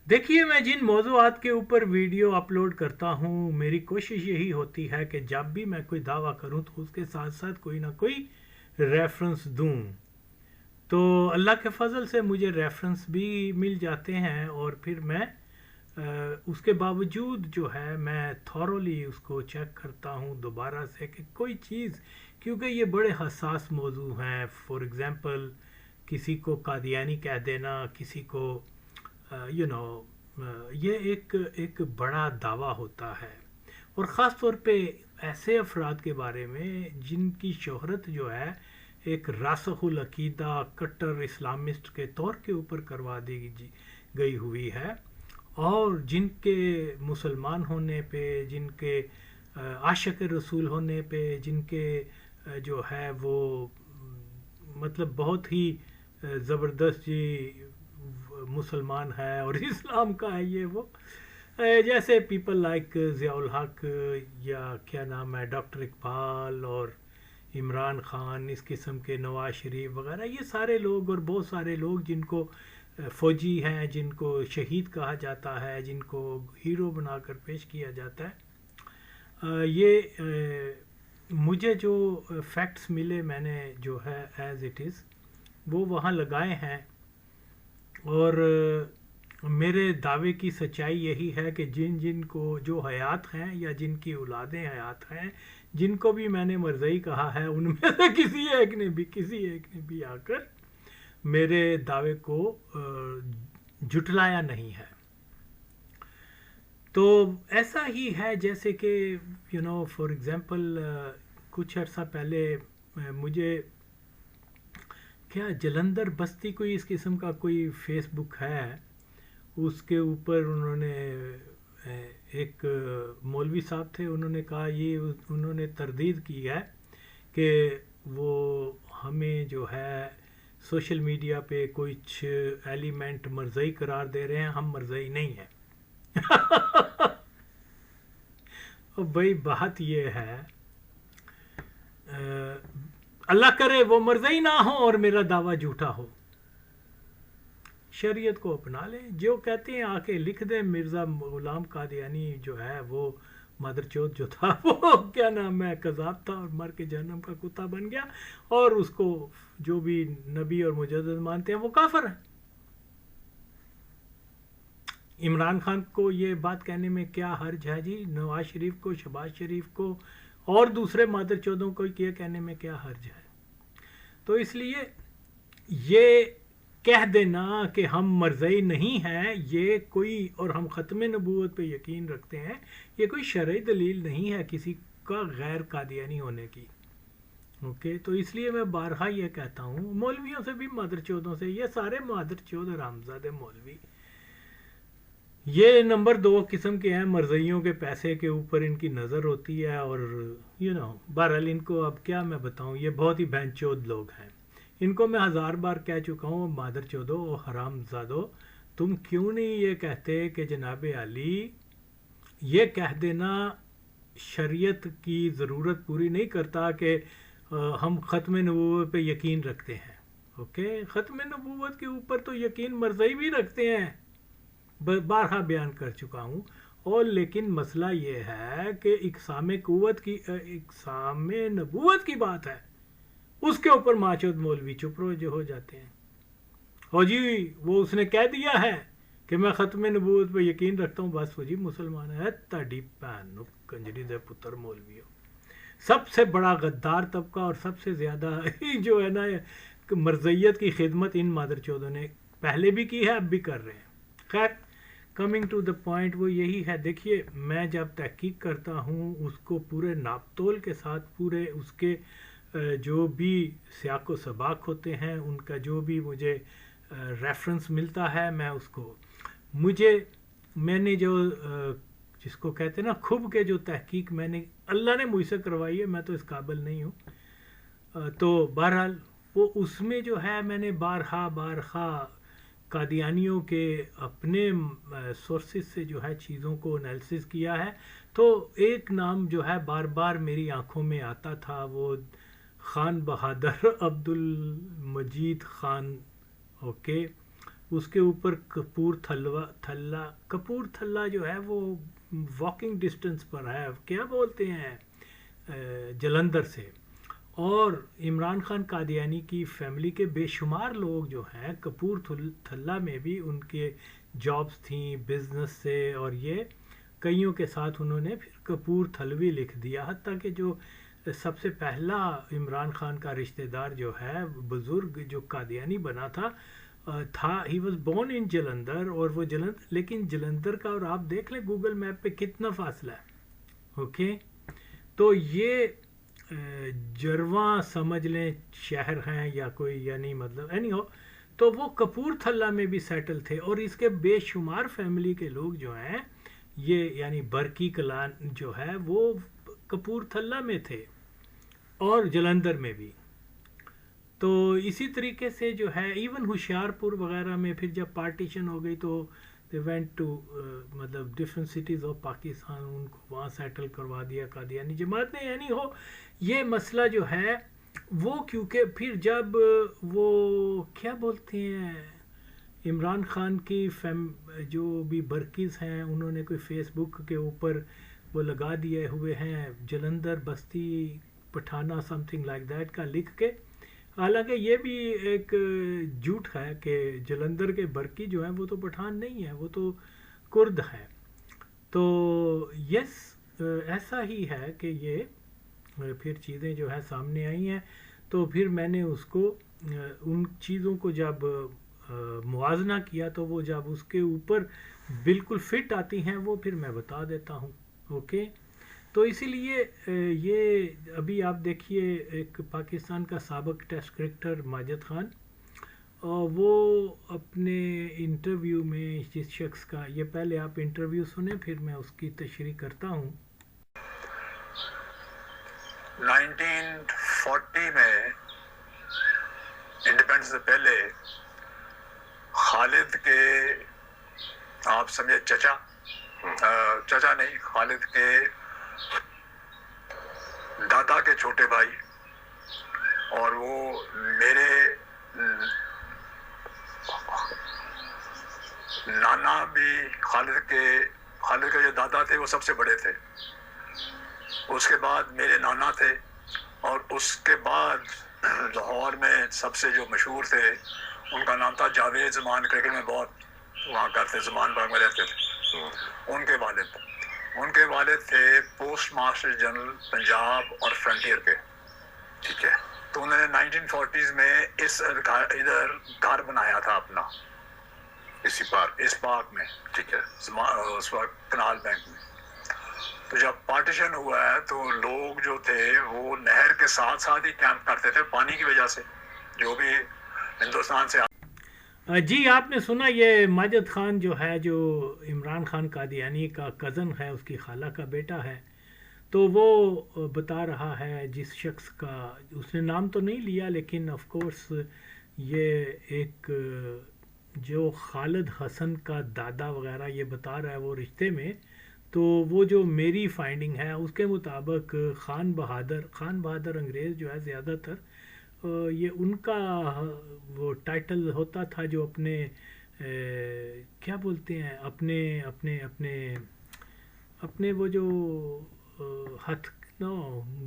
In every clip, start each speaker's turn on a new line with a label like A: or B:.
A: دیکھیے، میں جن موضوعات کے اوپر ویڈیو اپلوڈ کرتا ہوں، میری کوشش یہی ہوتی ہے کہ جب بھی میں کوئی دعویٰ کروں تو اس کے ساتھ ساتھ کوئی نہ کوئی ریفرنس دوں. تو اللہ کے فضل سے مجھے ریفرنس بھی مل جاتے ہیں، اور پھر میں اس کے باوجود جو ہے میں تھورولی اس کو چیک کرتا ہوں دوبارہ سے کہ کوئی چیز، کیونکہ یہ بڑے حساس موضوع ہیں. فار ایگزامپل، کسی کو قادیانی کہہ دینا، کسی کو یہ ایک بڑا دعویٰ ہوتا ہے، اور خاص طور پہ ایسے افراد کے بارے میں جن کی شہرت جو ہے ایک راسخ العقیدہ کٹر اسلامسٹ کے طور کے اوپر کروا دی گئی ہوئی ہے، اور جن کے مسلمان ہونے پہ، جن کے عاشق رسول ہونے پہ، جن کے جو ہے وہ مطلب بہت ہی زبردست جی مسلمان ہے اور اسلام کا ہے یہ وہ، جیسے پیپل لائک ضیاء الحق، یا کیا نام ہے ڈاکٹر اقبال اور عمران خان، اس قسم کے نواز شریف وغیرہ، یہ سارے لوگ اور بہت سارے لوگ جن کو فوجی ہیں، جن کو شہید کہا جاتا ہے، جن کو ہیرو بنا کر پیش کیا جاتا ہے، یہ مجھے جو فیکٹس ملے میں نے جو ہے ایز اٹ از وہ وہاں لگائے ہیں. اور میرے دعوے کی سچائی یہی ہے کہ جن کو جو حیات ہیں یا جن کی اولادیں حیات ہیں، جن کو بھی میں نے مرزئی کہا ہے، ان میں سے کسی ایک نے بھی آ کر میرے دعوے کو جھٹلایا نہیں ہے. تو ایسا ہی ہے جیسے کہ فار ایگزامپل کچھ عرصہ پہلے مجھے کیا جلندر بستی کوئی اس قسم کا کوئی فیس بک ہے، اس کے اوپر انہوں نے ایک مولوی صاحب تھے، انہوں نے کہا، انہوں نے تردید کی ہے کہ وہ ہمیں جو ہے سوشل میڈیا پہ کچھ ایلیمنٹ مرزئی قرار دے رہے ہیں، ہم مرزئی نہیں ہیں. بھائی بات یہ ہے، اللہ کرے وہ مرزئی نہ ہو اور میرا دعویٰ جھوٹا ہو. شریعت کو اپنا لیں، جو کہتے ہیں آ کے لکھ دیں. مرزا غلام قادیانی جو ہے وہ مادر چوت جو تھا وہ کیا نام ہے قذاب تھا اور مر کے جہنم کا کتا بن گیا، اور اس کو جو بھی نبی اور مجدد مانتے ہیں وہ کافر ہیں. عمران خان کو یہ بات کہنے میں کیا حرج ہے جی؟ نواز شریف کو، شہباز شریف کو اور دوسرے مادر چودوں کو یہ کہنے میں کیا حرج ہے؟ تو اس لیے یہ کہہ دینا کہ ہم مرزئی نہیں ہیں، یہ کوئی، اور ہم ختم نبوت پہ یقین رکھتے ہیں، یہ کوئی شرعی دلیل نہیں ہے کسی کا غیر قادیانی ہونے کی. اوکے، تو اس لیے میں بارہا یہ کہتا ہوں مولویوں سے بھی، مادر چودوں سے، یہ سارے مادر چود حرامزادے مولوی یہ نمبر 2 قسم کے ہیں. مرزئیوں کے پیسے کے اوپر ان کی نظر ہوتی ہے، اور بہرحال ان کو اب کیا میں بتاؤں، یہ بہت ہی بہن چود لوگ ہیں. ان کو میں 1000 بار کہہ چکا ہوں، مادر چودو اور حرام زادو، تم کیوں نہیں یہ کہتے کہ جناب علی یہ کہہ دینا شریعت کی ضرورت پوری نہیں کرتا کہ ہم ختم نبوت پہ یقین رکھتے ہیں. اوکے، ختم نبوت کے اوپر تو یقین مرزئی بھی رکھتے ہیں، بارہا بیان کر چکا ہوں. اور لیکن مسئلہ یہ ہے کہ اقسام نبوت کی بات ہے، اس کے اوپر ماچود مولوی چپ جو ہو جاتے ہیں. اور جی وہ اس نے کہہ دیا ہے کہ میں ختم نبوت پہ یقین رکھتا ہوں، بس وہ جی مسلمان ہے. تاڑی پہن کنجری دے پتر مولوی ہو، سب سے بڑا غدار طبقہ اور سب سے زیادہ جو ہے نا مرزیت کی خدمت ان مادر چودوں نے پہلے بھی کی ہے، اب بھی کر رہے ہیں. خیر، کمنگ ٹو دا پوائنٹ وہ یہی ہے. دیکھیے، میں جب تحقیق کرتا ہوں اس کو پورے ناپ تول کے ساتھ، پورے اس کے جو بھی سیاق و سباق ہوتے ہیں، ان کا جو بھی مجھے ریفرنس ملتا ہے، میں اس کو میں نے جو جس کو کہتے ہیں نا کھب کے جو تحقیق میں نے اللہ نے مجھ سے کروائی ہے، میں تو اس قابل نہیں ہوں. تو بہرحال وہ اس میں جو ہے میں نے بارہا قادیانیوں کے اپنے سورسز سے جو ہے چیزوں کو انالیسس کیا ہے. تو ایک نام جو ہے بار بار میری آنکھوں میں آتا تھا، وہ خان بہادر عبد المجید خان. اوکے، اس کے اوپر کپور تھلہ جو ہے وہ واکنگ ڈسٹنس پر ہے، کیا بولتے ہیں، جلندھر سے. اور عمران خان قادیانی کی فیملی کے بے شمار لوگ جو ہیں کپور تھلہ میں بھی ان کے جابس تھیں بزنس سے، اور یہ کئیوں کے ساتھ انہوں نے پھر کپور تھلوی لکھ دیا. حتیٰ کہ جو سب سے پہلا عمران خان کا رشتہ دار جو ہے بزرگ جو قادیانی بنا تھا he was born in Jalandhar, اور وہ لیکن جلندھر کا اور آپ دیکھ لیں گوگل میپ پہ کتنا فاصلہ ہے. اوکے، تو یہ جرواں سمجھ لیں شہر ہیں یا کوئی، یعنی مطلب اینی ہو، تو وہ کپور تھلہ میں بھی سیٹل تھے. اور اس کے بے شمار فیملی کے لوگ جو ہیں یہ یعنی برکی کلان جو ہے وہ کپور تھلہ میں تھے اور جلندھر میں بھی. تو اسی طریقے سے جو ہے ایون ہوشیارپور وغیرہ میں پھر جب پارٹیشن ہو گئی تو they went to مطلب ڈفرینٹ سٹیز آف پاکستان، ان کو وہاں سیٹل کروا دیا قادیانی جماعت نے. یعنی ہو یہ مسئلہ جو ہے وہ، کیونکہ پھر جب وہ کیا بولتے ہیں عمران خان کی جو بھی برکیز ہیں انہوں نے کوئی فیس بک کے اوپر وہ لگا دیے ہوئے ہیں جلندھر بستی پٹھانہ سم تھنگ لائک دیٹ کا لکھ کے. حالانکہ یہ بھی ایک جھوٹ ہے کہ جلندھر کے برکی جو ہیں وہ تو پٹھان نہیں ہے، وہ تو کرد ہے. تو یس ایسا ہی ہے کہ یہ پھر چیزیں جو ہے سامنے آئی ہیں. تو پھر میں نے اس کو ان چیزوں کو جب موازنہ کیا تو وہ جب اس کے اوپر بالکل فٹ آتی ہیں وہ پھر میں بتا دیتا ہوں. اوکے، تو اسی لیے یہ ابھی آپ دیکھیے ایک پاکستان کا سابق ٹیسٹ کرکٹر ماجد خان، وہ اپنے انٹرویو میں جس شخص کا، یہ پہلے آپ انٹرویو سنیں پھر میں اس کی تشریح کرتا ہوں.
B: 1940 میں انڈیپینڈنس سے پہلے خالد کے آپ سمجھے چچا نہیں، خالد کے دادا کے چھوٹے بھائی، اور وہ میرے نانا بھی خالد کے جو دادا تھے وہ سب سے بڑے تھے. اس کے بعد میرے نانا تھے، اور اس کے بعد لاہور میں سب سے جو مشہور تھے ان کا نام تھا جاوید زمان، کرکٹ میں بہت وہاں کرتے، زمان باغ میں رہتے تھے. ان کے والد تھے پوسٹ ماسٹر جنرل پنجاب اور فرنٹیئر کے. ٹھیک ہے، تو انہوں نے 1940s میں ادھر گھر بنایا تھا اپنا اس پارک میں. ٹھیک ہے، اس وقت کنال بینک میں. تو جب پارٹیشن ہوا ہے تو لوگ جو تھے وہ نہر کے ساتھ ساتھ ہی کیمپ کرتے تھے پانی کی وجہ سے، جو بھی ہندوستان سے.
A: جی آپ نے سنا یہ ماجد خان جو ہے جو عمران خان قادیانی کا کزن ہے، اس کی خالہ کا بیٹا ہے. تو وہ بتا رہا ہے جس شخص کا اس نے نام تو نہیں لیا، لیکن آف کورس یہ ایک جو خالد حسن کا دادا وغیرہ یہ بتا رہا ہے وہ رشتے میں. تو وہ جو میری فائنڈنگ ہے اس کے مطابق خان بہادر انگریز جو ہے زیادہ تر یہ ان کا وہ ٹائٹل ہوتا تھا جو اپنے کیا بولتے ہیں اپنے وہ جو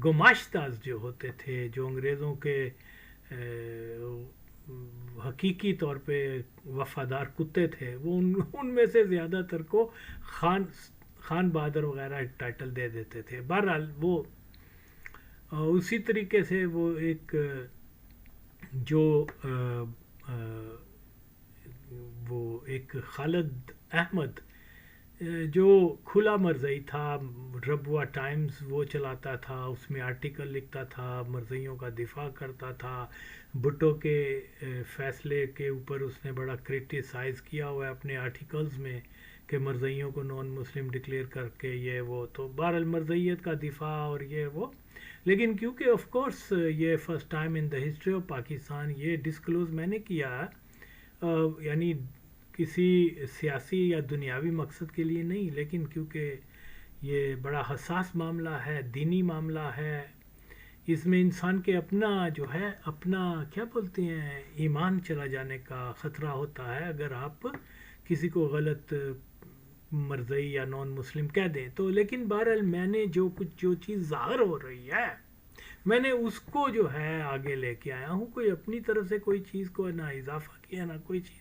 A: گماشتاز جو ہوتے تھے، جو انگریزوں کے حقیقی طور پہ وفادار کتے تھے، وہ ان میں سے زیادہ تر کو خان بہادر وغیرہ ٹائٹل دے دیتے تھے. بہرحال وہ اسی طریقے سے وہ ایک خالد احمد جو کھلا مرزئی تھا، ربوہ ٹائمز وہ چلاتا تھا، اس میں آرٹیکل لکھتا تھا، مرزئیوں کا دفاع کرتا تھا. بھٹو کے فیصلے کے اوپر اس نے بڑا کرٹیسائز کیا ہوا ہے اپنے آرٹیکلز میں کہ مرزئیوں کو نان مسلم ڈکلیئر کر کے یہ وہ. تو بہرحال مرزئیت کا دفاع اور یہ وہ، لیکن کیونکہ آف کورس یہ first time in the history of Pakistan یہ ڈسکلوز میں نے کیا ہے، یعنی کسی سیاسی یا دنیاوی مقصد کے لیے نہیں، لیکن کیونکہ یہ بڑا حساس معاملہ ہے، دینی معاملہ ہے، اس میں انسان کے اپنا جو ہے اپنا کیا بولتے ہیں ایمان چلا جانے کا خطرہ ہوتا ہے اگر آپ کسی کو غلط مرزئی یا نان مسلم کہہ دیں تو. لیکن بہرحال میں نے جو چیز ظاہر ہو رہی ہے میں نے اس کو جو ہے آگے لے کے آیا ہوں. کوئی اپنی طرف سے کوئی چیز کو نہ اضافہ کیا نہ کوئی چیز.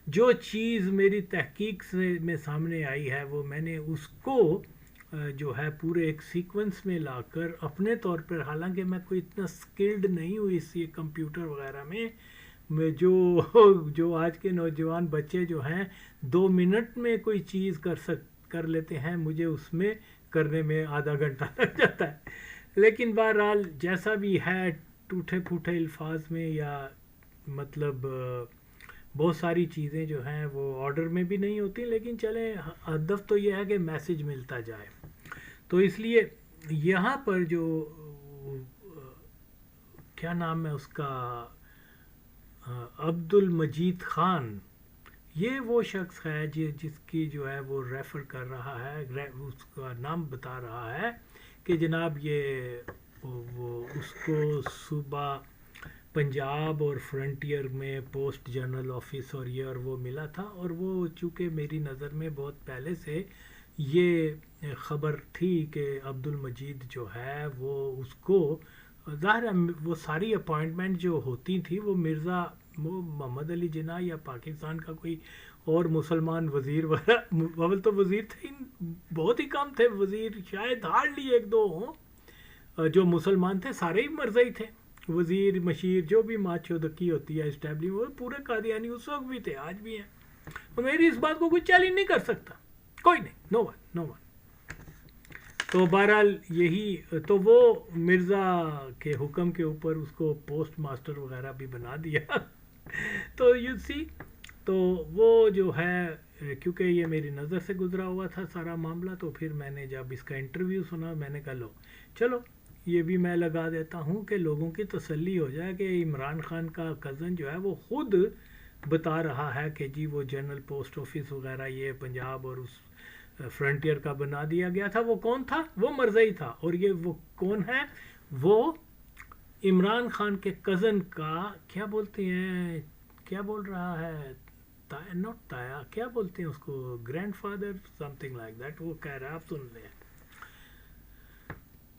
A: جو چیز میری تحقیق سے میں سامنے آئی ہے وہ میں نے اس کو جو ہے پورے ایک سیکوینس میں لا کر اپنے طور پر, حالانکہ میں کوئی اتنا سکلڈ نہیں ہوں اس یہ کمپیوٹر وغیرہ میں جو آج کے نوجوان بچے جو ہیں 2 منٹ میں کوئی چیز کر لیتے ہیں, مجھے اس میں کرنے میں آدھا گھنٹہ لگ جاتا ہے. لیکن بہرحال جیسا بھی ہے ٹوٹے پھوٹے الفاظ میں یا مطلب بہت ساری چیزیں جو ہیں وہ آرڈر میں بھی نہیں ہوتی, لیکن چلیں ہدف تو یہ ہے کہ میسج ملتا جائے. تو اس لیے یہاں پر جو کیا نام ہے اس کا عبد المجید خان, یہ وہ شخص ہے جس کی جو ہے وہ ریفر کر رہا ہے, اس کا نام بتا رہا ہے کہ جناب یہ وہ اس کو صوبہ پنجاب اور فرنٹیئر میں پوسٹ جنرل آفس اور یہ اور وہ ملا تھا, اور وہ چونکہ میری نظر میں بہت پہلے سے یہ خبر تھی کہ عبد المجید جو ہے وہ اس کو ظاہر وہ ساری اپوائنٹمنٹ جو ہوتی تھی وہ مرزا محمد علی جناح یا پاکستان کا کوئی اور مسلمان وزیر وغیرہ, اول تو وزیر تھے بہت ہی کم تھے وزیر, شاید ہارڈلی 1-2 ہوں جو مسلمان تھے, سارے ہی مرزائی تھے. وزیر مشیر جو بھی ماچودکی ہوتی ہے اسٹیبلش, وہ پورے قادیانی اس وقت بھی تھے, آج بھی ہیں. اور میری اس بات کو کوئی چیلنج نہیں کر سکتا, کوئی نہیں, نو ون. تو بہرحال یہی تو وہ مرزا کے حکم کے اوپر اس کو پوسٹ ماسٹر وغیرہ بھی بنا دیا. تو یو سی تو وہ جو ہے کیونکہ یہ میری نظر سے گزرا ہوا تھا سارا معاملہ, تو پھر میں نے جب اس کا انٹرویو سنا میں نے کہا لو چلو یہ بھی میں لگا دیتا ہوں کہ لوگوں کی تسلی ہو جائے کہ عمران خان کا کزن جو ہے وہ خود بتا رہا ہے کہ جی وہ جنرل پوسٹ آفس وغیرہ یہ پنجاب اور اس فرنٹیئر کا بنا دیا گیا تھا. وہ کون تھا؟ وہ مرزائی تھا. اور یہ وہ کون ہے؟ وہ عمران خان کے کزن کا کیا بولتے ہیں, کیا بول رہا ہے, نوٹ تایا, کیا بولتے ہیں اس کو, grand father some thing like that. وہ کہہ رہا ہے, آپ سن لیں.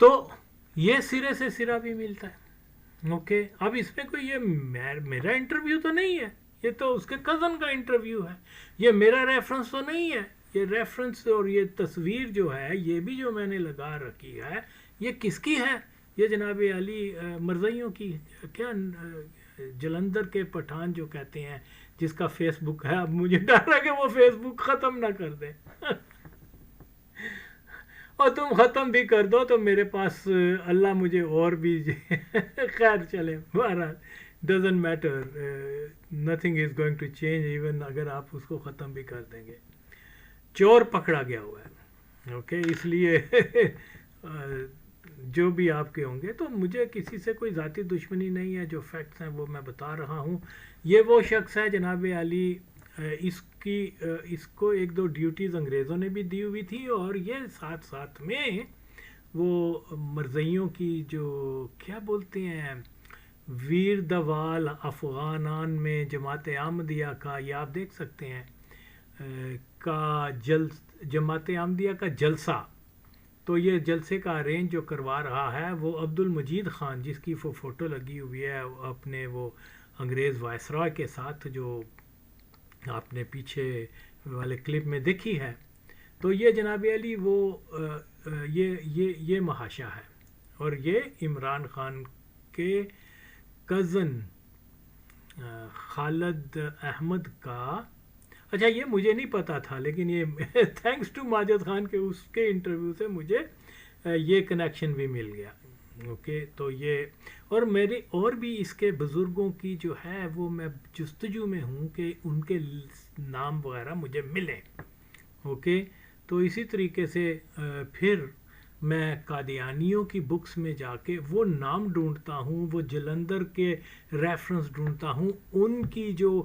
A: تو یہ سرے سے سرا بھی ملتا ہے. اوکے, اب اس میں کوئی یہ میرا انٹرویو تو نہیں ہے, یہ تو اس کے کزن کا انٹرویو ہے. یہ میرا ریفرنس تو نہیں ہے. یہ ریفرنس اور یہ تصویر جو ہے یہ بھی جو میں نے لگا رکھی ہے یہ کس کی ہے؟ یہ جناب علی مرزائیوں کی. کیا جلندر کے پٹھان جو کہتے ہیں جس کا فیس بک ہے, اب مجھے ڈر ہے کہ وہ فیس بک ختم نہ کر دیں. اور تم ختم بھی کر دو تو میرے پاس اللہ مجھے اور بھی خیر چلے, بہرحال doesn't matter, nothing is going to change even اگر آپ اس کو ختم بھی کر دیں گے. چور پکڑا گیا ہوا ہے. اوکے, اس لیے جو بھی آپ کے ہوں گے, تو مجھے کسی سے کوئی ذاتی دشمنی نہیں ہے, جو فیکٹس ہیں وہ میں بتا رہا ہوں. یہ وہ شخص ہے جناب علی, اس کو 1-2 ڈیوٹیز انگریزوں نے بھی دی ہوئی تھی, اور یہ ساتھ ساتھ میں وہ مرزائیوں کی جو کیا بولتے ہیں ویر دوال افغانان میں جماعت احمدیہ کا, یہ آپ دیکھ سکتے ہیں کا جماعت احمدیہ کا جلسہ, تو یہ جلسے کا ارینج جو کروا رہا ہے وہ عبد المجید خان, جس کی وہ فوٹو لگی ہوئی ہے اپنے وہ انگریز وائسرائے کے ساتھ جو آپ نے پیچھے والے کلپ میں دیکھی ہے. تو یہ جناب علی وہ یہ محاشا ہے, اور یہ عمران خان کے کزن خالد احمد کا, اچھا یہ مجھے نہیں پتا تھا, لیکن یہ تھینکس ٹو ماجد خان کے اس کے انٹرویو سے مجھے یہ کنیکشن بھی مل گیا. اوکے, تو یہ اور میرے اور بھی اس کے بزرگوں کی جو ہے وہ میں جستجو میں ہوں کہ ان کے نام وغیرہ مجھے ملیں. اوکے, تو اسی طریقے سے پھر میں قادیانیوں کی بکس میں جا کے وہ نام ڈھونڈتا ہوں, وہ جلندر کے ریفرنس ڈھونڈتا ہوں, ان کی جو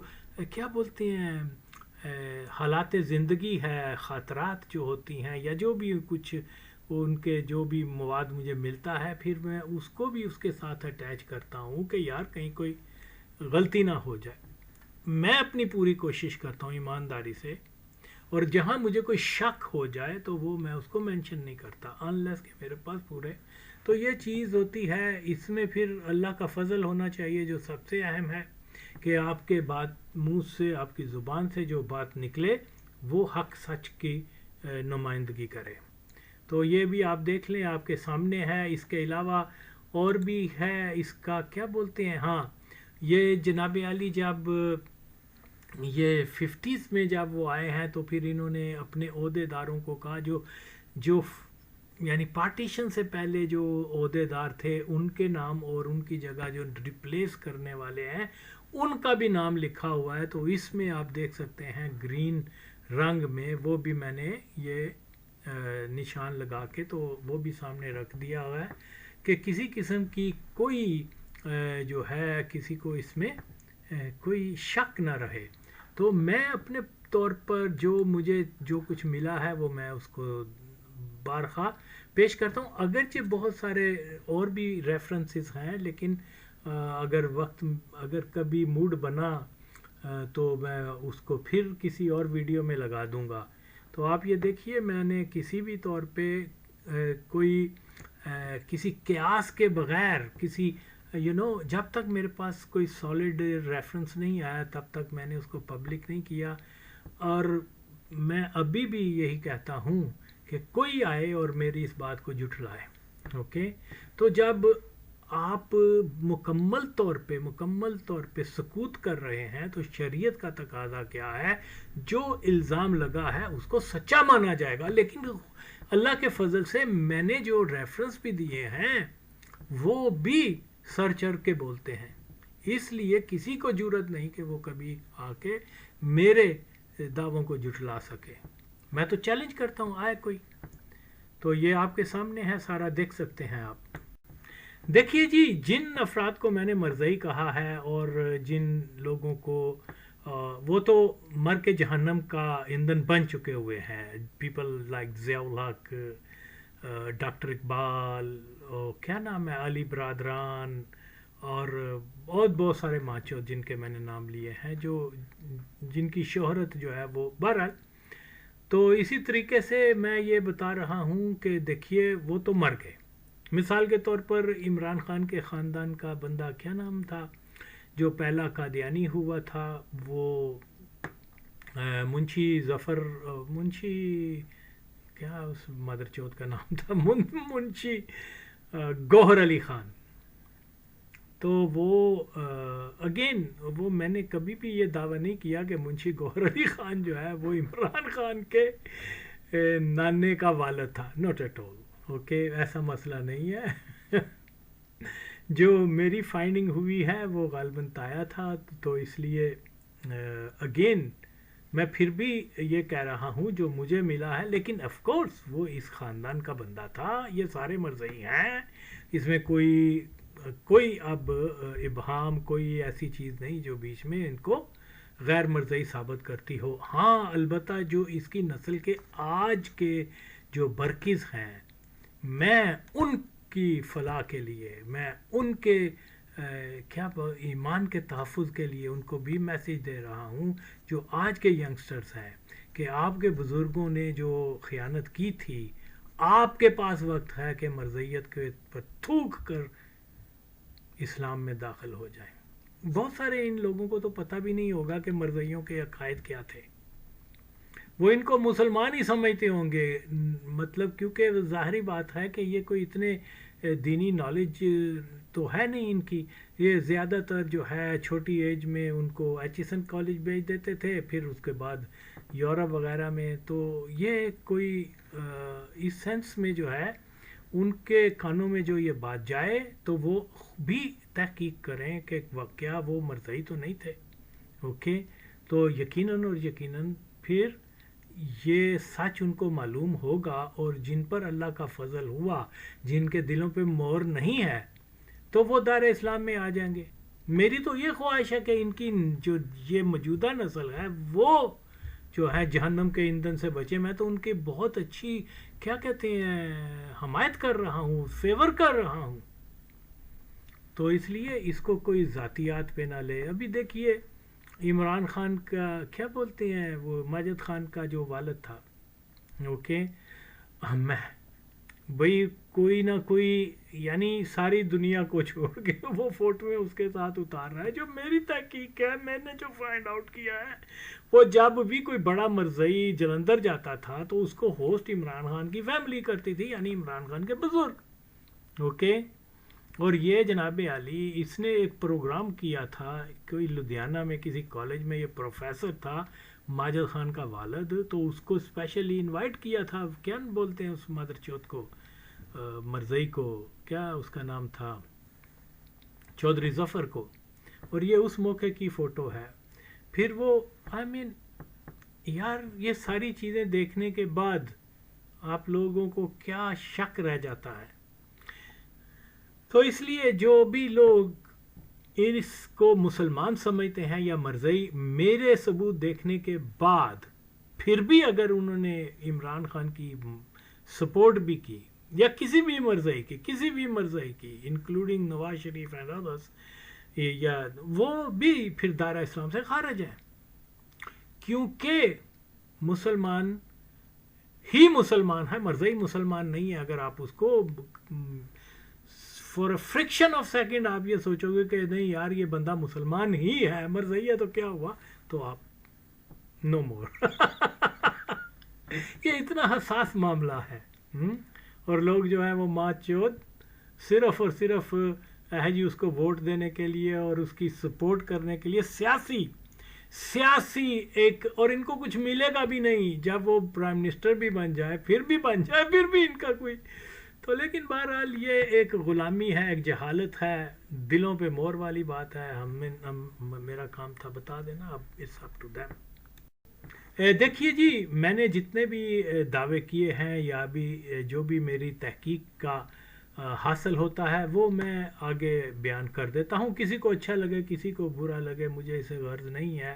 A: کیا بولتے ہیں حالات زندگی ہے, خاطرات جو ہوتی ہیں یا جو بھی کچھ ان کے جو بھی مواد مجھے ملتا ہے پھر میں اس کو بھی اس کے ساتھ اٹیچ کرتا ہوں کہ یار کہیں کوئی غلطی نہ ہو جائے. میں اپنی پوری کوشش کرتا ہوں ایمانداری سے, اور جہاں مجھے کوئی شک ہو جائے تو وہ میں اس کو مینشن نہیں کرتا انلیس کہ میرے پاس پورے. تو یہ چیز ہوتی ہے. اس میں پھر اللہ کا فضل ہونا چاہیے جو سب سے اہم ہے, کہ آپ کے بات منہ سے, آپ کی زبان سے جو بات نکلے وہ حق سچ کی نمائندگی کرے. تو یہ بھی آپ دیکھ لیں, آپ کے سامنے ہے. اس کے علاوہ اور بھی ہے, اس کا کیا بولتے ہیں, ہاں یہ جناب علی جب یہ 50s میں جب وہ آئے ہیں تو پھر انہوں نے اپنے عہدے داروں کو کہا جو یعنی پارٹیشن سے پہلے جو عہدے دار تھے ان کے نام اور ان کی جگہ جو ریپلیس کرنے والے ہیں ان کا بھی نام لکھا ہوا ہے. تو اس میں آپ دیکھ سکتے ہیں گرین رنگ میں, وہ بھی میں نے یہ نشان لگا کے تو وہ بھی سامنے رکھ دیا ہوا ہے کہ کسی قسم کی کوئی جو ہے کسی کو اس میں کوئی شک نہ رہے. تو میں اپنے طور پر جو مجھے جو کچھ ملا ہے وہ میں اس کو بارخواہ پیش کرتا ہوں. اگرچہ بہت سارے اور بھی ریفرنسز ہیں, لیکن اگر کبھی موڈ بنا تو میں اس کو پھر کسی اور ویڈیو میں لگا دوں گا. تو آپ یہ دیکھیے, میں نے کسی بھی طور پہ کوئی کسی قیاس کے بغیر کسی جب تک میرے پاس کوئی سالڈ ریفرنس نہیں آیا تب تک میں نے اس کو پبلک نہیں کیا. اور میں ابھی بھی یہی کہتا ہوں کہ کوئی آئے اور میری اس بات کو جھٹلائے. اوکے, تو جب آپ مکمل طور پہ سکوت کر رہے ہیں تو شریعت کا تقاضا کیا ہے, جو الزام لگا ہے اس کو سچا مانا جائے گا. لیکن اللہ کے فضل سے میں نے جو ریفرنس بھی دیے ہیں وہ بھی سر چڑھ کے بولتے ہیں, اس لیے کسی کو جرأت نہیں کہ وہ کبھی آ کے میرے دعووں کو جھٹلا سکے. میں تو چیلنج کرتا ہوں, آئے کوئی. تو یہ آپ کے سامنے ہے, سارا دیکھ سکتے ہیں آپ. دیکھیے جی, جن افراد کو میں نے مرزئی کہا ہے اور جن لوگوں کو وہ تو مر کے جہنم کا ایندھن بن چکے ہوئے ہیں, پیپل لائک ضیاء الحق, ڈاکٹر اقبال, کیا نام ہے, علی برادران, اور بہت سارے ماچو جن کے میں نے نام لیے ہیں, جن کی شہرت جو ہے وہ بہرحال. تو اسی طریقے سے میں یہ بتا رہا ہوں کہ دیکھیے وہ تو مر گئے. مثال کے طور پر عمران خان کے خاندان کا بندہ, کیا نام تھا, جو پہلا قادیانی ہوا تھا, وہ منشی کیا اس مدر چوت کا نام تھا, منشی گوہر علی خان. تو وہ اگین وہ میں نے کبھی بھی یہ دعویٰ نہیں کیا کہ منشی گوہر علی خان جو ہے وہ عمران خان کے نانے کا والد تھا, ناٹ ایٹ آل. اوکے, ایسا مسئلہ نہیں ہے. جو میری فائنڈنگ ہوئی ہے وہ غالباً تایا تھا, تو اس لیے اگین میں پھر بھی یہ کہہ رہا ہوں جو مجھے ملا ہے. لیکن آف کورس وہ اس خاندان کا بندہ تھا, یہ سارے مرزئی ہیں, اس میں کوئی اب ابہام, کوئی ایسی چیز نہیں جو بیچ میں ان کو غیر مرزئی ثابت کرتی ہو. ہاں البتہ جو اس کی نسل کے آج کے جو برکز ہیں, میں ان کی فلاح کے لیے, میں ان کے ایمان کے تحفظ کے لیے ان کو بھی میسیج دے رہا ہوں جو آج کے ینگسٹرز ہیں, کہ آپ کے بزرگوں نے جو خیانت کی تھی, آپ کے پاس وقت ہے کہ مرزیت کے پر تھوک کر اسلام میں داخل ہو جائیں. بہت سارے ان لوگوں کو تو پتہ بھی نہیں ہوگا کہ مرزیوں کے عقائد کیا تھے. وہ ان کو مسلمان ہی سمجھتے ہوں گے, مطلب کیونکہ ظاہری بات ہے کہ یہ کوئی اتنے دینی نالج تو ہے نہیں ان کی. یہ زیادہ تر جو ہے چھوٹی ایج میں ان کو ایچیسن کالج بھیج دیتے تھے, پھر اس کے بعد یورپ وغیرہ میں. تو یہ کوئی اس سینس میں جو ہے ان کے کانوں میں جو یہ بات جائے تو وہ بھی تحقیق کریں کہ واقعہ وہ مرزئی تو نہیں تھے. اوکے, تو یقیناً پھر یہ سچ ان کو معلوم ہوگا, اور جن پر اللہ کا فضل ہوا, جن کے دلوں پہ مہر نہیں ہے, تو وہ دار اسلام میں آ جائیں گے. میری تو یہ خواہش ہے کہ ان کی جو یہ موجودہ نسل ہے وہ جو ہے جہنم کے ایندھن سے بچے. میں تو ان کی بہت اچھی کیا کہتے ہیں حمایت کر رہا ہوں, فیور کر رہا ہوں. تو اس لیے اس کو کوئی ذاتیات پہ نہ لے. ابھی دیکھیے عمران خان کا کیا بولتے ہیں, وہ ماجد خان کا جو والد تھا, اوکے, میں بھئی کوئی نہ کوئی یعنی ساری دنیا کو چھوڑ کے وہ فوٹویں اس کے ساتھ اتار رہا ہے. جو میری تحقیق ہے, میں نے جو فائنڈ آؤٹ کیا ہے, وہ جب بھی کوئی بڑا مرزئی جلندھر جاتا تھا تو اس کو ہوسٹ عمران خان کی فیملی کرتی تھی, یعنی عمران خان کے بزرگ, اوکے. اور یہ جناب عالی اس نے ایک پروگرام کیا تھا کوئی لدھیانہ میں کسی کالج میں, یہ پروفیسر تھا ماجد خان کا والد, تو اس کو اسپیشلی انوائٹ کیا تھا. کیا بولتے ہیں اس مدر چوت کو, مرزئی کو, کیا اس کا نام تھا, چودھری ظفر کو. اور یہ اس موقع کی فوٹو ہے. پھر وہ یار یہ ساری چیزیں دیکھنے کے بعد آپ لوگوں کو کیا شک رہ جاتا ہے. تو اس لیے جو بھی لوگ اس کو مسلمان سمجھتے ہیں یا مرزئی, میرے ثبوت دیکھنے کے بعد پھر بھی اگر انہوں نے عمران خان کی سپورٹ بھی کی یا کسی بھی مرزئی کی including Nawaz Sharif and others, یا وہ بھی پھر دائرہ اسلام سے خارج ہیں, کیونکہ مسلمان ہی مسلمان ہے, مرزئی مسلمان نہیں ہے. اگر آپ اس کو for a fraction of second آپ یہ سوچو گے کہ نہیں یار یہ بندہ مسلمان ہی ہے, مرزئی ہے تو کیا ہوا, تو آپ نو مور. یہ اتنا حساس معاملہ ہے. اور لوگ جو ہیں وہ ماں چود صرف اور صرف جی اس کو ووٹ دینے کے لیے اور اس کی سپورٹ کرنے کے لیے سیاسی ایک, اور ان کو کچھ ملے گا بھی نہیں. جب وہ پرائم منسٹر بھی بن جائے پھر بھی ان کا کوئی تو, لیکن بہرحال یہ ایک غلامی ہے, ایک جہالت ہے, دلوں پہ مور والی بات ہے. میرا کام تھا بتا دینا, اب اٹس اپ ٹو دیم. دیکھیے جی, میں نے جتنے بھی دعوے کیے ہیں یا بھی جو بھی میری تحقیق کا حاصل ہوتا ہے وہ میں آگے بیان کر دیتا ہوں. کسی کو اچھا لگے کسی کو برا لگے, مجھے اسے غرض نہیں ہے,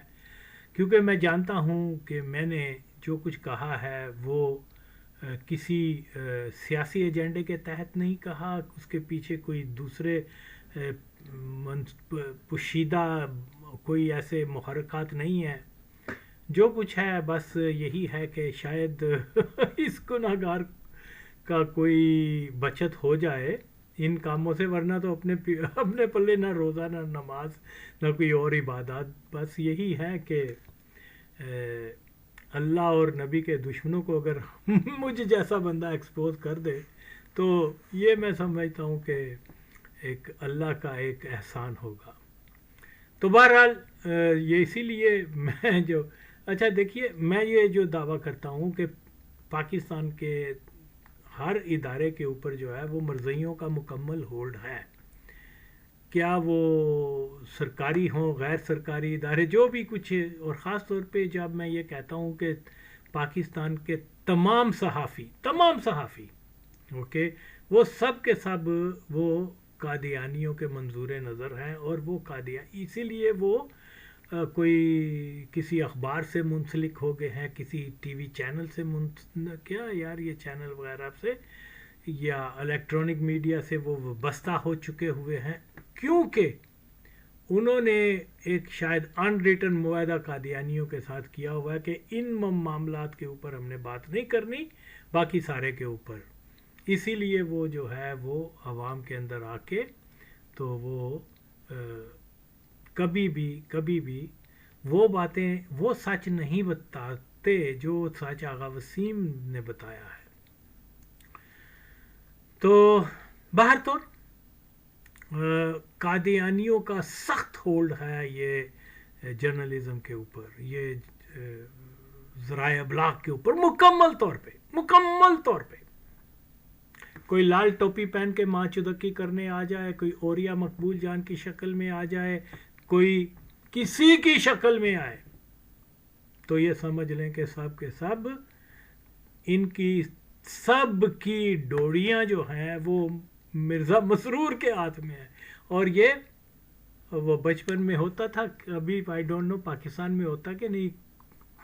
A: کیونکہ میں جانتا ہوں کہ میں نے جو کچھ کہا ہے وہ کسی سیاسی ایجنڈے کے تحت نہیں کہا, اس کے پیچھے کوئی دوسرے پوشیدہ کوئی ایسے محرکات نہیں ہیں. جو کچھ ہے بس یہی ہے کہ شاید اس گناہگار کا کوئی بچت ہو جائے ان کاموں سے, ورنہ تو اپنے پلے نہ روزہ نہ نماز نہ کوئی اور عبادات. بس یہی ہے کہ اللہ اور نبی کے دشمنوں کو اگر مجھ جیسا بندہ ایکسپوز کر دے تو یہ میں سمجھتا ہوں کہ ایک اللہ کا ایک احسان ہوگا. تو بہرحال یہ اسی لیے میں جو اچھا دیکھیے, میں یہ جو دعویٰ کرتا ہوں کہ پاکستان کے ہر ادارے کے اوپر جو ہے وہ مرزئیوں کا مکمل ہولڈ ہے. کیا وہ سرکاری ہوں غیر سرکاری ادارے جو بھی کچھ ہے, اور خاص طور پہ جب میں یہ کہتا ہوں کہ پاکستان کے تمام صحافی اوکے, وہ سب کے سب وہ قادیانیوں کے منظور نظر ہیں, اور وہ اسی لیے وہ کوئی کسی اخبار سے منسلک ہو گئے ہیں, کسی ٹی وی چینل سے کیا یار یہ چینل وغیرہ سے یا الیکٹرانک میڈیا سے وہ وابستہ ہو چکے ہوئے ہیں, کیونکہ انہوں نے ایک شاید ان ریٹن معاہدہ قادیانیوں کے ساتھ کیا ہوا ہے کہ ان معاملات کے اوپر ہم نے بات نہیں کرنی, باقی سارے کے اوپر. اسی لیے وہ جو ہے وہ عوام کے اندر آ کے تو وہ کبھی بھی وہ باتیں وہ سچ نہیں بتاتے جو سچ آغا وسیم نے بتایا ہے. تو بہرطور قادیانیوں کا سخت ہولڈ ہے یہ جرنلزم کے اوپر, یہ ذرائع ابلاغ کے اوپر مکمل طور پہ. کوئی لال ٹوپی پہن کے ماں چودکی کرنے آ جائے, کوئی اوریا مقبول جان کی شکل میں آ جائے, کوئی کسی کی شکل میں آئے, تو یہ سمجھ لیں کہ سب کے سب ان کی سب کی ڈوریاں جو ہیں وہ مرزا مسرور کے ہاتھ میں ہیں. اور یہ وہ بچپن میں ہوتا تھا, ابھی آئی ڈونٹ نو پاکستان میں ہوتا کہ نہیں,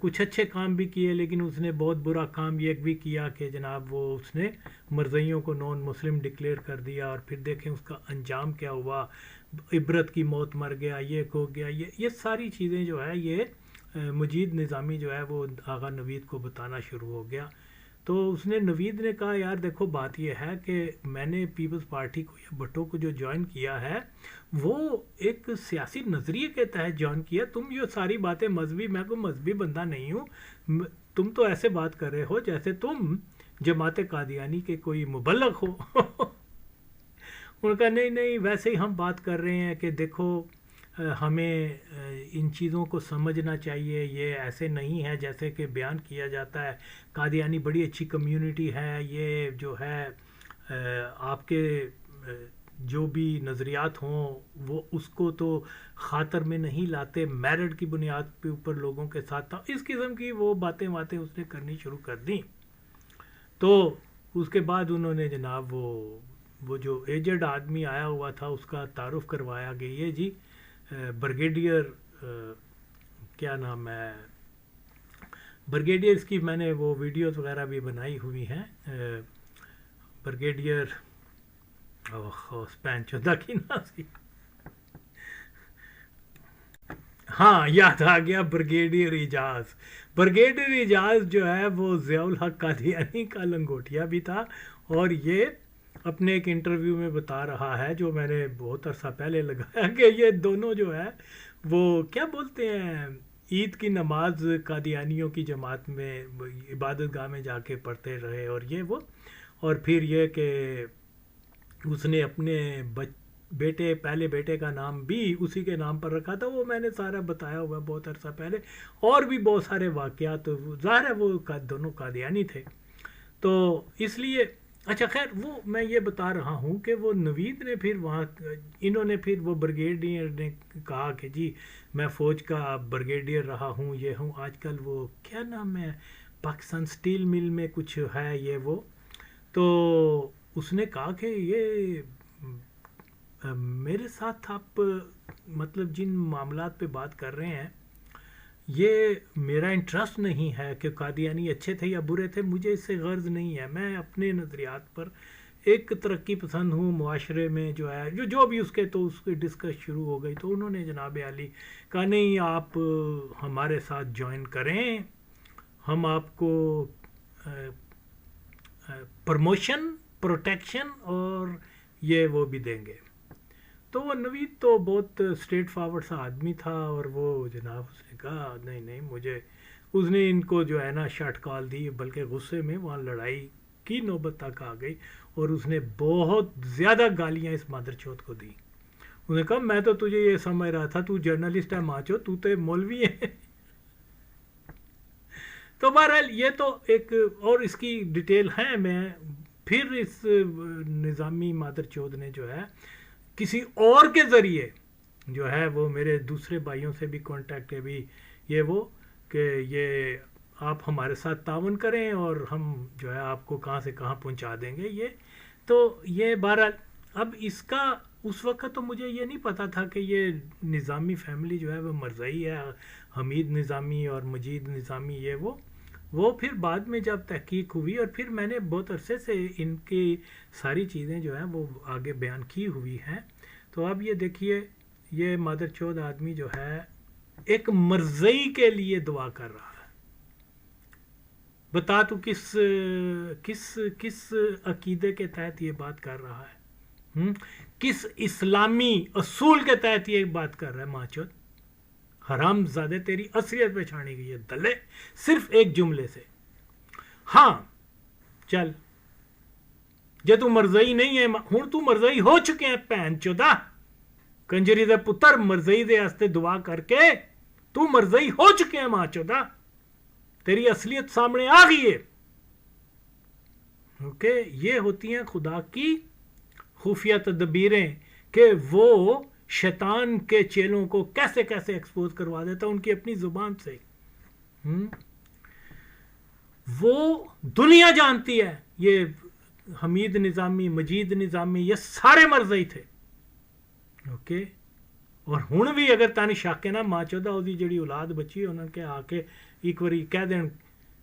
A: کچھ اچھے کام بھی کیے، لیکن اس نے بہت برا کام یہ بھی کیا کہ جناب وہ اس نے مرزائیوں کو نان مسلم ڈکلیئر کر دیا، اور پھر دیکھیں اس کا انجام کیا ہوا، عبرت کی موت مر گیا، یہ کھو گیا، یہ ساری چیزیں جو ہے یہ مجید نظامی جو ہے وہ آغا نوید کو بتانا شروع ہو گیا. تو اس نے نوید نے کہا یار دیکھو بات یہ ہے کہ میں نے پیپلز پارٹی کو یا بھٹو کو جو جوائن کیا ہے وہ ایک سیاسی نظریے کے تحت جوائن کیا. تم یہ ساری باتیں مذہبی، میں کوئی مذہبی بندہ نہیں ہوں، تم تو ایسے بات کر رہے ہو جیسے تم جماعت قادیانی کے کوئی مبلغ ہو. ان کا نہیں ویسے ہی ہم بات کر رہے ہیں کہ دیکھو ہمیں ان چیزوں کو سمجھنا چاہیے، یہ ایسے نہیں ہے جیسے کہ بیان کیا جاتا ہے. قادیانی بڑی اچھی کمیونٹی ہے، یہ جو ہے آپ کے جو بھی نظریات ہوں وہ اس کو تو خاطر میں نہیں لاتے، میرٹ کی بنیاد کے اوپر لوگوں کے ساتھ تھا، اس قسم کی وہ باتیں اس نے کرنی شروع کر دیں. تو اس کے بعد انہوں نے جناب وہ جو ایجڈ آدمی آیا ہوا تھا اس کا تعارف کروایا کہ یہ جی بریگیڈیئر کیا نام ہے، بریگیڈیئرس کی میں نے وہ ویڈیوز وغیرہ بھی بنائی ہوئی ہیں. بریگیڈیئر اسپین چودہ کی ناسی، ہاں یاد آ گیا، بریگیڈیئر اعجاز جو ہے وہ ضیاء الحق قادیانی کا لنگوٹیا بھی تھا. اور یہ اپنے ایک انٹرویو میں بتا رہا ہے جو میں نے بہت عرصہ پہلے لگایا کہ یہ دونوں جو ہے وہ کیا بولتے ہیں، عید کی نماز قادیانیوں کی جماعت میں عبادت گاہ میں جا کے پڑھتے رہے، اور یہ وہ، اور پھر یہ کہ اس نے اپنے پہلے بیٹے کا نام بھی اسی کے نام پر رکھا تھا. وہ میں نے سارا بتایا ہوا بہت عرصہ پہلے، اور بھی بہت سارے واقعات. ظاہر ہے وہ دونوں قادیانی تھے. تو اس لیے اچھا خیر وہ میں یہ بتا رہا ہوں کہ وہ نوید نے پھر وہاں انہوں نے پھر وہ بریگیڈیئر نے کہا کہ جی میں فوج کا بریگیڈیئر رہا ہوں، یہ ہوں. آج کل وہ کیا نام ہے، پاکستان سٹیل مل میں کچھ ہے یہ وہ. تو اس نے کہا کہ یہ میرے ساتھ آپ مطلب جن معاملات پہ بات کر رہے ہیں یہ میرا انٹرسٹ نہیں ہے کہ قادیانی اچھے تھے یا برے تھے، مجھے اس سے غرض نہیں ہے. میں اپنے نظریات پر ایک ترقی پسند ہوں معاشرے میں جو ہے جو بھی اس کے، تو اس کی ڈسکس شروع ہو گئی. تو انہوں نے جناب عالی کہا نہیں آپ ہمارے ساتھ جوائن کریں، ہم آپ کو پروموشن، پروٹیکشن اور یہ وہ بھی دیں گے. تو وہ نوید تو بہت اسٹریٹ فارورڈ سا آدمی تھا، اور وہ جناب اس نے کہا نہیں مجھے، اس نے ان کو جو ہے نا شرٹ کال دی، بلکہ غصے میں وہاں لڑائی کی نوبت تک آ گئی، اور اس نے بہت زیادہ گالیاں اس مادر چوت کو دی. اس نے کہا میں تو تجھے یہ سمجھ رہا تھا تو جرنلسٹ ہے ماچو، تو مولوی ہے. تو بہرحال یہ تو ایک اور اس کی ڈیٹیل ہے. میں پھر اس نظامی مادر چوت نے جو ہے کسی اور کے ذریعے جو ہے وہ میرے دوسرے بھائیوں سے بھی کانٹیکٹ ہے بھی یہ وہ کہ یہ آپ ہمارے ساتھ تعاون کریں اور ہم جو ہے آپ کو کہاں سے کہاں پہنچا دیں گے. یہ تو یہ بہرحال اب اس کا اس وقت تو مجھے یہ نہیں پتا تھا کہ یہ نظامی فیملی جو ہے وہ مرزائی ہے، حمید نظامی اور مجید نظامی یہ وہ پھر بعد میں جب تحقیق ہوئی اور پھر میں نے بہت عرصے سے ان کی ساری چیزیں جو ہیں وہ آگے بیان کی ہوئی ہیں. تو اب یہ دیکھیے یہ مادر چود آدمی جو ہے ایک مرزئی کے لیے دعا کر رہا ہے. بتا تو کس عقیدے کے تحت یہ بات کر رہا ہے، کس اسلامی اصول کے تحت یہ بات کر رہا ہے. ماں چود حرام زادے تیری اصلیت پہچانی گئی ہے دلے صرف ایک جملے سے. ہاں چل جے تو مرزئی نہیں ہے ہوں تو مرزئی ہو چکے ہیں پہن چودہ کنجری دے پتر، مرزئی دے ہستے دعا کر کے تو مرزئی ہو چکے ہیں ماں چودہ، تیری اصلیت سامنے آ گئی ہے. اوکے یہ ہوتی ہیں خدا کی خفیہ تدبیریں کہ وہ شیطان کے چیلوں کو کیسے کیسے ایکسپوز کروا دیتا ان کی اپنی زبان سے. وہ دنیا جانتی ہے یہ حمید نظامی، مجید نظامی یہ سارے مرزئی تھے. اوکے اور ہن بھی اگر تانی شک ہے نا ماں چودہ دی جڑی اولاد بچی انہوں کے آ کے ایک باری کہہ دیں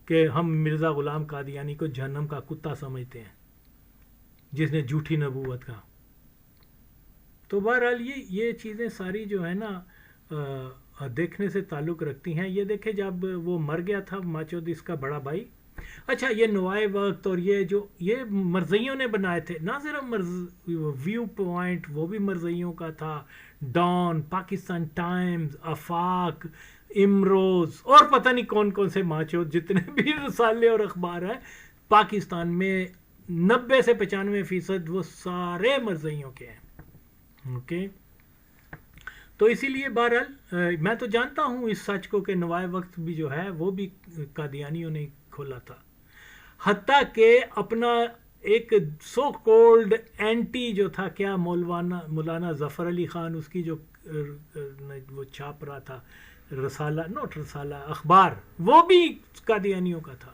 A: کہ ہم مرزا غلام قادیانی کو جہنم کا کتا سمجھتے ہیں جس نے جھوٹی نبوت کہا. تو بہرحال یہ چیزیں ساری جو ہے نا دیکھنے سے تعلق رکھتی ہیں. یہ دیکھیں جب وہ مر گیا تھا ماچود اس کا بڑا بھائی. اچھا یہ نوائے وقت اور یہ مرزائیوں نے بنائے تھے, نہ صرف ویو پوائنٹ وہ بھی مرزائیوں کا تھا, ڈان, پاکستان ٹائمز, آفاق, امروز اور پتہ نہیں کون کون سے ماچود جتنے بھی رسالے اور اخبار ہیں پاکستان میں 90 سے 95% وہ سارے مرزائیوں کے ہیں. اوکے تو اسی لیے بہرحال میں تو جانتا ہوں اس سچ کو کہ نوائے وقت بھی جو ہے وہ بھی قادیانیوں نے کھولا تھا, حتیٰ کہ اپنا ایک سو کولڈ اینٹی جو تھا کیا مولانا ظفر علی خان اس کی جو وہ چھاپ رہا تھا رسالہ, نوٹ رسالہ, اخبار, وہ بھی قادیانیوں کا تھا.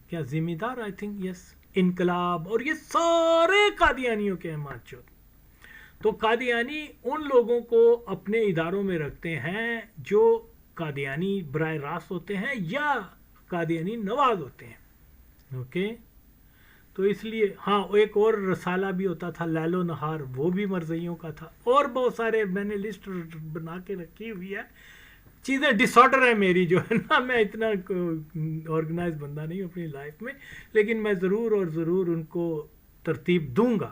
A: کیا ذمہ دار آئی تھنک یس, انقلاب, اور یہ سارے قادیانیوں کے ہیں ماچود. تو قادیانی ان لوگوں کو اپنے اداروں میں رکھتے ہیں جو قادیانی براہ راست ہوتے ہیں یا قادیانی نواز ہوتے ہیں. اوکے تو اس لیے ہاں ایک اور رسالہ بھی ہوتا تھا لیل و نہار, وہ بھی مرزائیوں کا تھا, اور بہت سارے میں نے لسٹ بنا کے رکھی ہوئی ہے. چیزیں ڈس آرڈر ہے میری جو ہے نا, میں اتنا آرگنائز بندہ نہیں ہوں اپنی لائف میں, لیکن میں ضرور ان کو ترتیب دوں گا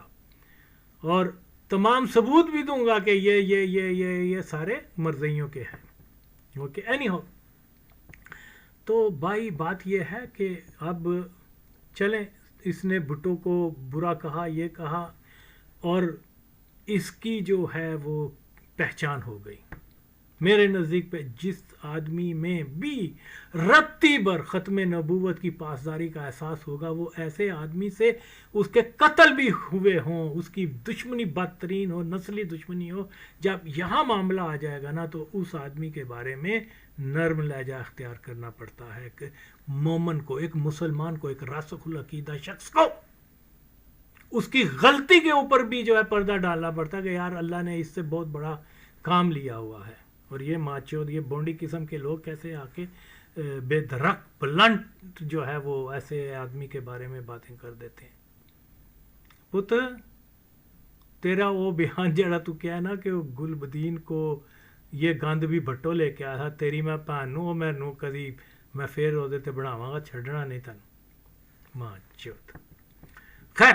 A: اور تمام ثبوت بھی دوں گا کہ یہ سارے مرزائیوں کے ہیں. اوکے اینی ہو, تو بھائی بات یہ ہے کہ اب چلیں, اس نے بھٹو کو برا کہا, یہ کہا, اور اس کی جو ہے وہ پہچان ہو گئی میرے نزدیک پہ. جس آدمی میں بھی رتی بر ختم نبوت کی پاسداری کا احساس ہوگا وہ ایسے آدمی سے اس کے قتل بھی ہوئے ہوں, اس کی دشمنی بدترین ہو, نسلی دشمنی ہو, جب یہاں معاملہ آ جائے گا نا تو اس آدمی کے بارے میں نرم لہجہ اختیار کرنا پڑتا ہے. کہ مومن کو, ایک مسلمان کو, ایک راسخ العقیدہ شخص کو اس کی غلطی کے اوپر بھی جو ہے پردہ ڈالنا پڑتا ہے کہ یار اللہ نے اس سے بہت بڑا کام لیا ہوا ہے. اور یہ ماچود, یہ بونڈی قسم کے لوگ کیسے آ کے بے درک بلنٹ جو ہے وہ ایسے آدمی کے بارے میں باتیں کر دیتے ہیں. پتر تیرا وہ بیان جڑا تو کیا ہے نا کہ گل بدین کو یہ گند بھی بھٹو لے کے آیا تھا, تیری میں پہنوں میں نو کدی میں پھر روزے تے بڑھاواں گا, چھڈنا نہیں تن ماچود. خیر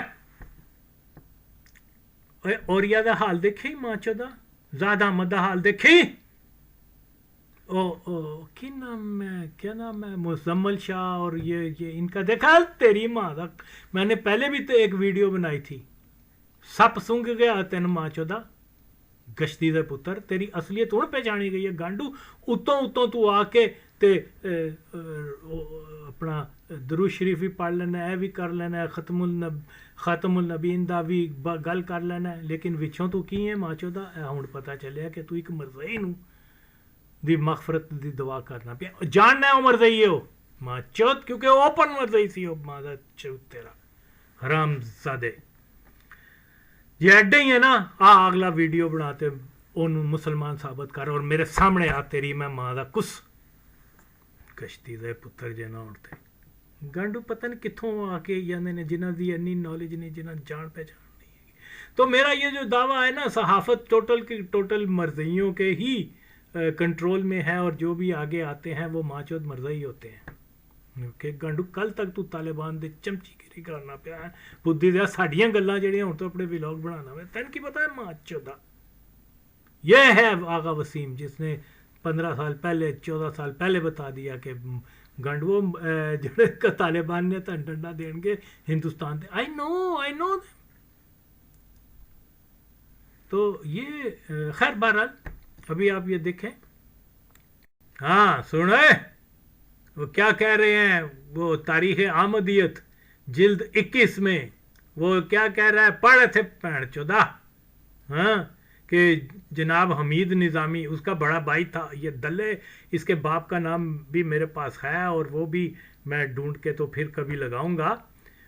A: اوریا دا حال دیکھی ماچودا, زیادہ احمد دا حال دیکھی, کیا نام ہے مزمل شاہ, اور یہ ان کا دیکھا تیری ماں دا. میں نے پہلے بھی تو ایک ویڈیو بنائی تھی, سپ سونگ گیا تین ماچودا گشتی دے پتر, تیری اصلیت ہوں پہچانی گئی ہے گانڈو. اتوں تو آ کے تے اپنا درود شریف بھی پڑھ لینا, اے بھی کر لینا, خاتم النبیین دا بھی گل کر لینا, لیکن وچھوں تو کی ہے ماچودا. ہوں پتہ چلیا کہ تو ایک مرزائی نو دی مغفرت دی دعا کرنا پیا, جاننا ہے وہ مرزائی ہے وہ ماچود, کیونکہ اوپن مرزائی سی وہ مادا چوت تیرا حرام زادے. یہ ایڈے ہی ہے نا, اگلا ویڈیو بناتے انہوں مسلمان ثابت کر اور میرے سامنے آ تیری میں ماں دا کس کشتی دے پتر جے نہ اڑتے گانڈو. پتہ نہیں کتھوں آ کے جاندے نے جنہاں دی انی نالج نہیں, جنہاں جان پہچان نہیں. تو میرا یہ جو دعویٰ ہے نا صحافت ٹوٹل مرزائیوں کے ہی کنٹرول میں ہے, اور جو بھی آگے آتے ہیں وہ ماچود مرزائی ہوتے ہیں. کہ گانڈو کل تک تو طالبان دے چمچی گیری کرنا پیا ہے, بدھی دیا ساڑیاں گلاں جڑیاں ہوں تو اپنے ولاگ بنانا ہے. تین کی پتہ ہے ماچودا یہ ہے آغا وسیم جس نے 15 سال پہلے 14 سال پہلے بتا دیا کہ گانڈو جڑے طالبان نے تن ڈنڈا دین گے ہندوستان دے. آئی نو. تو یہ خیر بہرحال ابھی آپ یہ دیکھیں. ہاں سنے وہ کیا کہہ رہے ہیں, وہ تاریخ احمدیت جلد 21 میں وہ کیا کہہ رہا ہے, پڑھے تھے پین چودا, ہاں کہ جناب حمید نظامی اس کا بڑا بھائی تھا, یہ دلے, اس کے باپ کا نام بھی میرے پاس ہے اور وہ بھی میں ڈھونڈ کے تو پھر کبھی لگاؤں گا,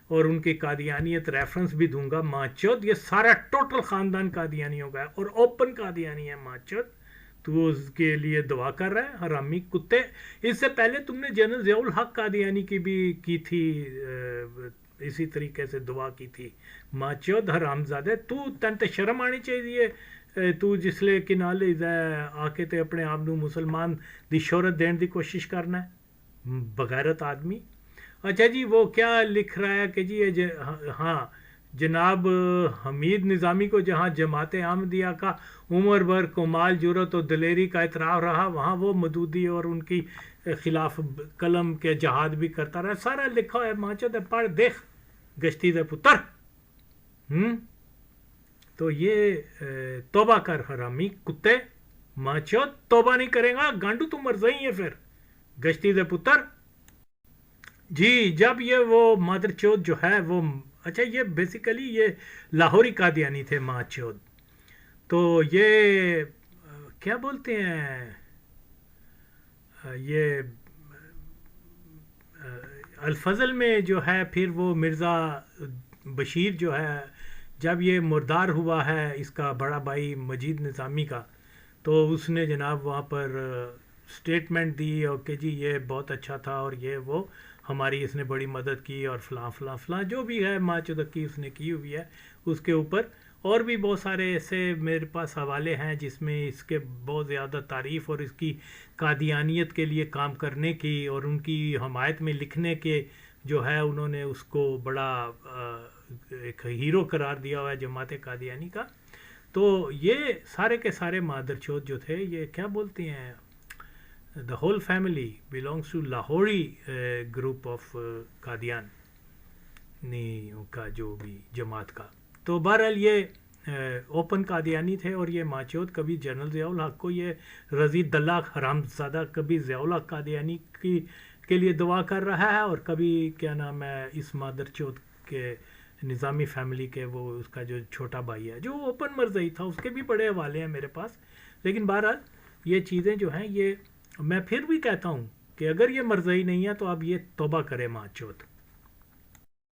A: اور ان کی قادیانیت ریفرنس بھی دوں گا. ماچود یہ سارا ٹوٹل خاندان قادیانیوں کا ہے اور اوپن قادیانی ہے ماچود. تو اس کے لیے دعا کر رہا ہے حرامی کتے. اس سے پہلے تم نے جنرل ضیاء الحق قادیانی کی بھی کی تھی اسی طریقے سے دعا کی تھی. ماں چود حرام زادے تن تے شرم آنی چاہیے تو جسلے کنالے آ کے تے اپنے آپ نو مسلمان دی شہرت دین دی کوشش کرنا ہے بغیرت آدمی. اچھا جی وہ کیا لکھ رہا ہے کہ جی ہاں جناب حمید نظامی کو جہاں جماعت احمدیہ کا عمر بھر کمال جرت اور دلیری کا اعتراف رہا وہاں وہ مودودی اور ان کی خلاف قلم کے جہاد بھی کرتا رہا. سارا لکھا ہے ماں چود پڑھ دیکھ گشتی دے پتر. تو یہ توبہ کر حرامی کتے. ماں چود توبہ نہیں کرے گا گانڈو تو مر زئی ہے پھر گشتی دے پتر. جی جب یہ وہ مادر چود جو ہے وہ اچھا یہ بیسیکلی یہ لاہوری قادیانی تھے ماں چود. تو یہ کیا بولتے ہیں یہ الفضل میں جو ہے پھر وہ مرزا بشیر جو ہے جب یہ مردار ہوا ہے اس کا بڑا بھائی مجید نظامی کا تو اس نے جناب وہاں پر سٹیٹمنٹ دی اور کہ جی یہ بہت اچھا تھا اور یہ وہ ہماری اس نے بڑی مدد کی اور فلاں فلاں فلاں جو بھی ہے ماں چودکی اس نے کی ہوئی ہے اس کے اوپر. اور بھی بہت سارے ایسے میرے پاس حوالے ہیں جس میں اس کے بہت زیادہ تعریف اور اس کی قادیانیت کے لیے کام کرنے کی اور ان کی حمایت میں لکھنے کے جو ہے انہوں نے اس کو بڑا ایک ہیرو قرار دیا ہوا ہے جماعت قادیانی کا. تو یہ سارے کے سارے مادر چود جو تھے یہ کیا بولتے ہیں the whole family belongs to Lahori group of Qadian نہیں کا جو بھی جماعت کا. تو بہرحال یہ اوپن قادیانی تھے اور یہ ماچود کبھی جنرل ضیاء الحق کو یہ رضی دلہ حرام زادہ کبھی ضیاء الحق قادیانی کے لیے دعا کر رہا ہے اور کبھی کیا نام ہے اس مادر چود کے نظامی فیملی کے وہ اس کا جو چھوٹا بھائی ہے جو اوپن مرزئی تھا اس کے بھی بڑے حوالے ہیں میرے پاس. لیکن بہرحال یہ چیزیں جو ہیں یہ میں پھر بھی کہتا ہوں کہ اگر یہ مرزئی نہیں ہے تو اب یہ توبہ کرے ماں چود.